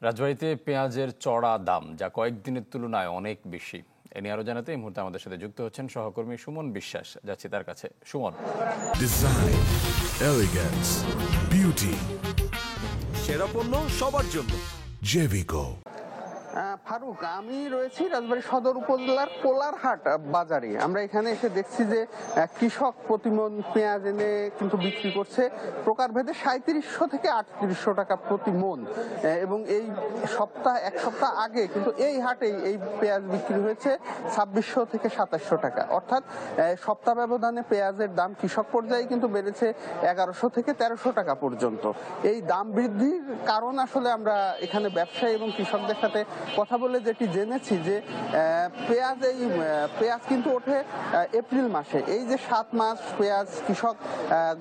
রাজবাড়ীতে পেঁয়াজের চড়া দাম যা কয়েকদিনের তুলনায় অনেক বেশি। এ নিয়ে আরো জানাতে এই মুহূর্তে আমাদের সাথে যুক্ত হচ্ছেন সহকর্মী সুমন বিশ্বাস। যাচ্ছি তার কাছে। সুমন, ডিজাইন, এলিগেন্স, বিউটি, সেরা পণ্য সবার জন্য জেভিকো। ফারুক, আমি রয়েছি রাজবাড়ী সদর উপজেলার কোলারহাট বাজারে। আমরা এখানে এসে দেখছি যে কৃষক প্রতিমন পেঁয়াজ এনে কিন্তু বিক্রি করছে প্রকারভেদে 3700 থেকে 3800 টাকা প্রতি মন। এবং এই এক সপ্তাহ আগে কিন্তু এই হাটেই এই পেঁয়াজ বিক্রি হয়েছে 2600 থেকে 2700 টাকা। অর্থাৎ সপ্তাহ ব্যবধানে পেঁয়াজের দাম কৃষক পর্যায়ে কিন্তু বেড়েছে 1100 থেকে 1300 টাকা পর্যন্ত। এই দাম বৃদ্ধির কারণ আসলে আমরা এখানে ব্যবসায়ী এবং কৃষকদের সাথে কথা বলে যেটি জেনেছি যে পেঁয়াজ কিন্তু ওঠে এপ্রিল মাসে। এই যে 7 মাস পেঁয়াজ কৃষক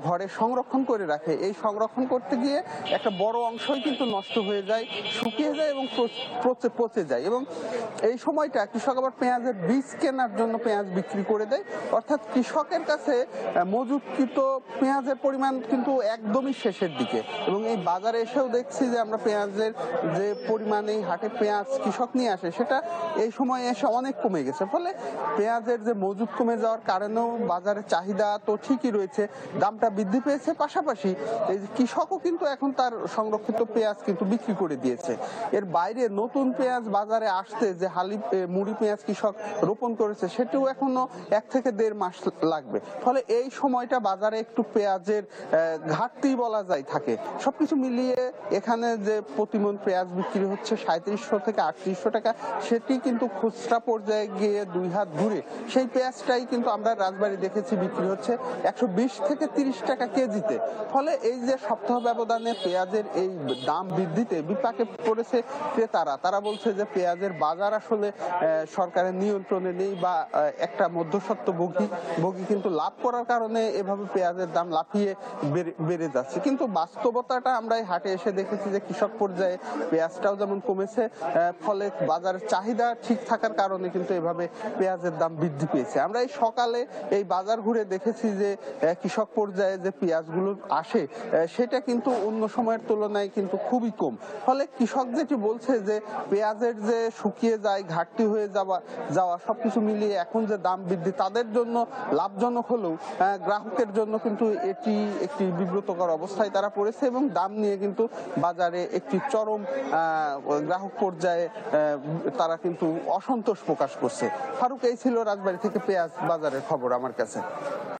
ঘরে সংরক্ষণ করে রাখে, এই সংরক্ষণ করতে গিয়ে একটা বড় অংশই কিন্তু নষ্ট হয়ে যায়, শুকিয়ে যায় এবং পচে যায়। এবং এই সময়টা কৃষক আবার পেঁয়াজের বীজ কেনার জন্য পেঁয়াজ বিক্রি করে দেয়। অর্থাৎ কৃষকের কাছে মজুতকৃত পেঁয়াজের পরিমাণ কিন্তু একদমই শেষের দিকে। এবং এই বাজারে এসেও দেখছি যে আমরা পেঁয়াজের যে পরিমাণ এই হাটে পেঁয়াজ কৃষক নিয়ে আসে সেটা এই সময় এসে অনেক কমে গেছে। ফলে পেঁয়াজের যে মজুত কমে যাওয়ার কারণেও বাজারে চাহিদা তো ঠিকই রয়েছে, দামটা বৃদ্ধি পেয়েছে। পাশাপাশি এই কৃষকও কিন্তু এখন তার সংরক্ষিত পেঁয়াজ কিন্তু বিক্রি করে দিয়েছে। এর বাইরে নতুন পেঁয়াজ বাজারে আসতে যে মুড়ি পেঁয়াজ কৃষক রোপণ করেছে সেটিও এখনো 1 থেকে 1.5 মাস লাগবে। ফলে এই সময়টা বাজারে একটু পেঁয়াজের ঘাটতি বলা যায় থাকে। সবকিছু মিলিয়ে এখানে যে প্রতিমন পেঁয়াজ বিক্রি হচ্ছে 3700 থেকে 3800 টাকা, সেটি কিন্তু খুচরা পর্যায়ে গিয়ে 2 হাত ঘুরে সেই পেঁয়াজটাই কিন্তু আমরা রাজবাড়ী দেখেছি বিক্রি হচ্ছে 120 থেকে 30 টাকা কেজিতে। ফলে এই যে সপ্তাহ ব্যবধানে পেঁয়াজের এই দাম বৃদ্ধিতে বিপাকে পড়েছে ক্রেতারা। তারা বলছে যে পেঁয়াজের বাজার আসলে সরকারের নিয়ন্ত্রণে নেই বা একটা মধ্যস্বত্বভোগী কিন্তু লাভ করার কারণে এভাবে পেঁয়াজের দাম লাফিয়ে বেড়ে যাচ্ছে। কিন্তু বাস্তবতাটা আমরা এই হাটে এসে দেখেছি যে কৃষক পর্যায়ে পেঁয়াজটাও যেমন কমেছে, ফলে বাজারের চাহিদা ঠিক থাকার কারণে কিন্তু এভাবে পেঁয়াজের দাম বৃদ্ধি পেয়েছে। আমরা এই সকালে এই বাজার ঘুরে দেখেছি যে কৃষক পর্যায়ে যে পেঁয়াজগুলো আসে সেটা কিন্তু অন্য সময়ের তুলনায় কিন্তু খুবই কম। ফলে কৃষক যেটি বলছে যে পেঁয়াজের যে শুকিয়ে যায়, ঘাটতি হয়ে যাওয়া সবকিছু মিলিয়ে এখন যে দাম বৃদ্ধি তাদের জন্য লাভজনক হলেও গ্রাহকের জন্য কিন্তু এটি একটি বিব্রতকর অবস্থায় তারা পড়েছে এবং দাম নিয়ে কিন্তু বাজারে একটি চরম গ্রাহক পর্যায়ে তারা কিন্তু অসন্তোষ প্রকাশ করছে। ফারুক, এই ছিল রাজবাড়ী থেকে পেঁয়াজ বাজারের খবর আমার কাছে।